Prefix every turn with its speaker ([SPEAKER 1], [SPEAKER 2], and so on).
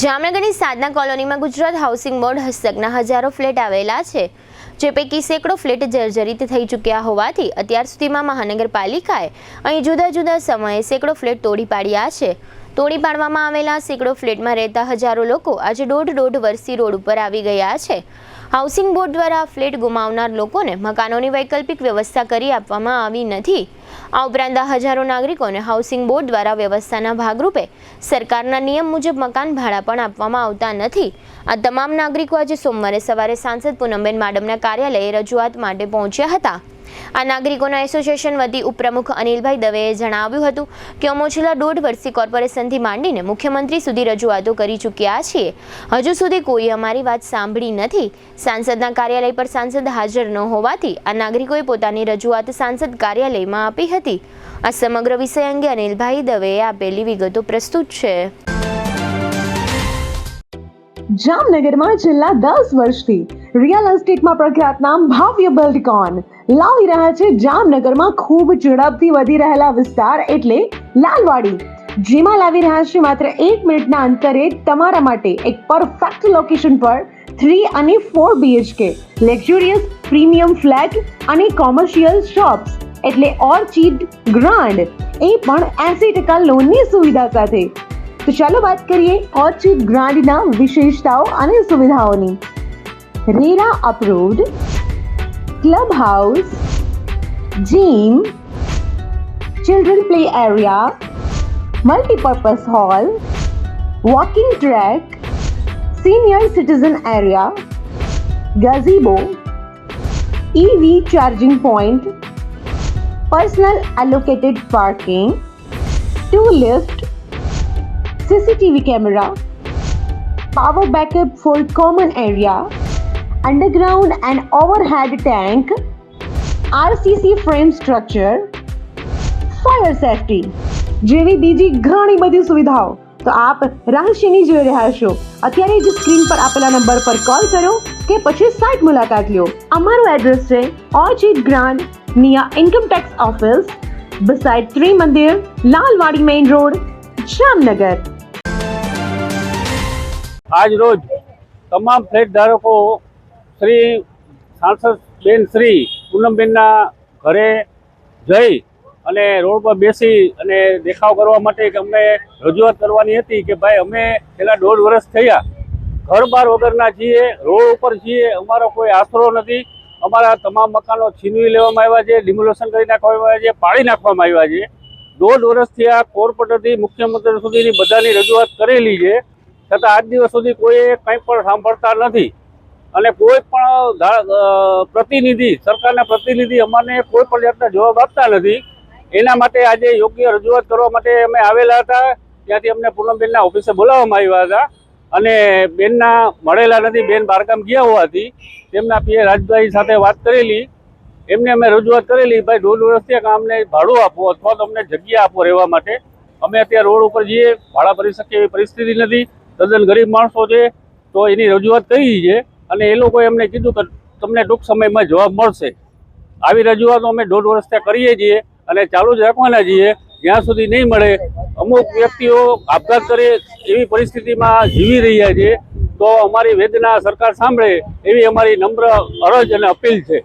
[SPEAKER 1] જામનગરની સાધના કોલોનીમાં Gujarat housing board હસ્તકના હજારો ફ્લેટ આવેલા છે, જે પૈકી સેંકડો ફ્લેટ જર્જરિત થઈ ચૂક્યા હોવાથી અત્યાર સુધીમાં મહાનગરપાલિકાએ અહીં જુદા જુદા સમયે સેંકડો ફ્લેટ તોડી પાડ્યા છે. તોડી પાડવામાં આવેલા સેંકડો ફ્લેટમાં રહેતા હજારો લોકો આજે દોઢ વર્ષથી રોડ ઉપર આવી ગયા છે. હાઉસિંગ બોર્ડ દ્વારા ફ્લેટ ગુમાવનાર લોકોને મકાનોની વૈકલ્પિક વ્યવસ્થા કરી આપવામાં આવી નથી. આ ઉપરાંત હજારો નાગરિકોને હાઉસિંગ બોર્ડ દ્વારા વ્યવસ્થાના ભાગરૂપે સરકારના નિયમ મુજબ મકાન ભાડા પણ આપવામાં આવતા નથી. આ તમામ નાગરિકો આજે સોમવારે સવારે સાંસદ પૂનમબેન માડમના કાર્યાલયે રજૂઆત માટે પહોંચ્યા હતા. આ નાગરિકોના એસોસિએશન વતી ઉપપ્રમુખ અનિલભાઈ દવેએ જણાવ્યું હતું કે અમે છેલ્લા 1.5 વર્ષથી કોર્પોરેશનથી માંડીને મુખ્યમંત્રી સુધી રજૂઆતો કરી ચૂક્યા છીએ. હજુ સુધી કોઈ અમારી વાત સાંભળી નથી. સાંસદના કાર્યાલય પર સાંસદ હાજર ન હોવાથી આ નાગરિકોએ પોતાની રજૂઆત સાંસદ કાર્યાલયમાં આપી હતી. આ સમગ્ર વિષય અંગે અનિલભાઈ દવેએ આપેલી વિગતો પ્રસ્તુત છે.
[SPEAKER 2] જામનગરમાં છેલ્લા 10 વર્ષથી રિયલ એસ્ટેટમાં પ્રખ્યાત નામ ભવ્ય બિલ્ડકોન લાવી રહ્યા છે જામનગરમાં ખૂબ ઝડપથી વધી રહેલા વિસ્તાર એટલે લાલવાડી, જેમાં લાવી રહ્યા છે માત્ર 1 મિનિટના અંતરે તમારા માટે એક પરફેક્ટ લોકેશન પર 3 અને 4 BHK લક્ઝુરિયસ પ્રીમિયમ ફ્લેટ અને કોમર્શિયલ શોપ્સ એટલે ઓર્ચિડ ગ્રાન્ડ, એ પણ 80% લોનની સુવિધા સાથે. તો ચાલો વાત કરીએ ઓર્ચિડ ગ્રાન્ડના વિશેષતાઓ અને સુવિધાઓની. RERA approved, club house, gym, children play area, multipurpose hall, walking track, senior citizen area, gazebo, EV charging point, personal allocated parking, 2 lift, CCTV camera, power backup for common area, underground and overhead tank, RCC frame structure, fire safety જેવી બીજી ઘણી બધી સુવિધાઓ તો આપ રહસ્યની જોઈ રહ્યા છો. અત્યારે જ સ્ક્રીન પર આપેલા નંબર પર કોલ કરો કે પછી સાઇટ મુલાકાત લો. અમારું એડ્રેસ છે Orchid Grand near income tax office beside Trimandir, Lalwadi main road, Jamnagar.
[SPEAKER 3] આજ રોજ તમામ ફ્લેટ ધારકો શ્રી સાંસદ બેન શ્રી પૂનમબેનના ઘરે જઈ અને રોડ પર બેસી અને દેખાવ કરવા માટે કે અમને રજૂઆત કરવાની હતી કે ભાઈ અમે છેલ્લા 1.5 વર્ષ થયા ઘર બાર વગરના છીએ, રોડ ઉપર છીએ, અમારો કોઈ આશરો નથી. અમારા તમામ મકાનો છીનવી લેવામાં આવ્યા છે, ડિમોલેશન કરી નાખવામાં આવ્યા છે, પાડી નાખવામાં આવ્યા છે. 1.5 વર્ષથી આ કોર્પોરેટરથી મુખ્યમંત્રી સુધીની બધાની રજૂઆત કરેલી છે, છતાં આજ દિવસ સુધી કોઈ કંઈ પણ સાંભળતા નથી. અને કોઈ પણ પ્રતિનિધિ, સરકારના પ્રતિનિધિ અમને કોઈ પણ જાતના જવાબ આપતા નથી. એના માટે આજે યોગ્ય રજૂઆત કરવા માટે અમે આવેલા હતા. ત્યાંથી અમને પૂનમબેનના ઓફિસે બોલાવવામાં આવ્યા હતા અને બેનના મળેલા નથી. બેન બહારગામ ગયા હોવાથી તેમના PA રાજભાઈ સાથે વાત કરેલી. એમને અમે રજૂઆત કરેલી, ભાઈ 1.5 વર્ષથી અમને ભાડું આપો અથવા તો અમને જગ્યા આપો રહેવા માટે. અમે અત્યારે રોડ ઉપર જઈએ, ભાડા ભરી શકીએ એવી પરિસ્થિતિ નથી. તદ્દન ગરીબ માણસો છે, તો એની રજૂઆત કરી છે અને એ લોકોએ અમને કીધું કે તમને ટૂંક સમયમાં જવાબ મળશે. આવી રજૂઆતો અમે 1.5 વર્ષથી કરીએ છીએ અને ચાલુ જ રાખવાના છીએ જ્યાં સુધી નહીં મળે. અમુક વ્યક્તિઓ આપઘાત કરે એવી પરિસ્થિતિમાં જીવી રહ્યા છે, તો અમારી વેદના સરકાર સાંભળે એવી અમારી નમ્ર અરજ અને અપીલ છે.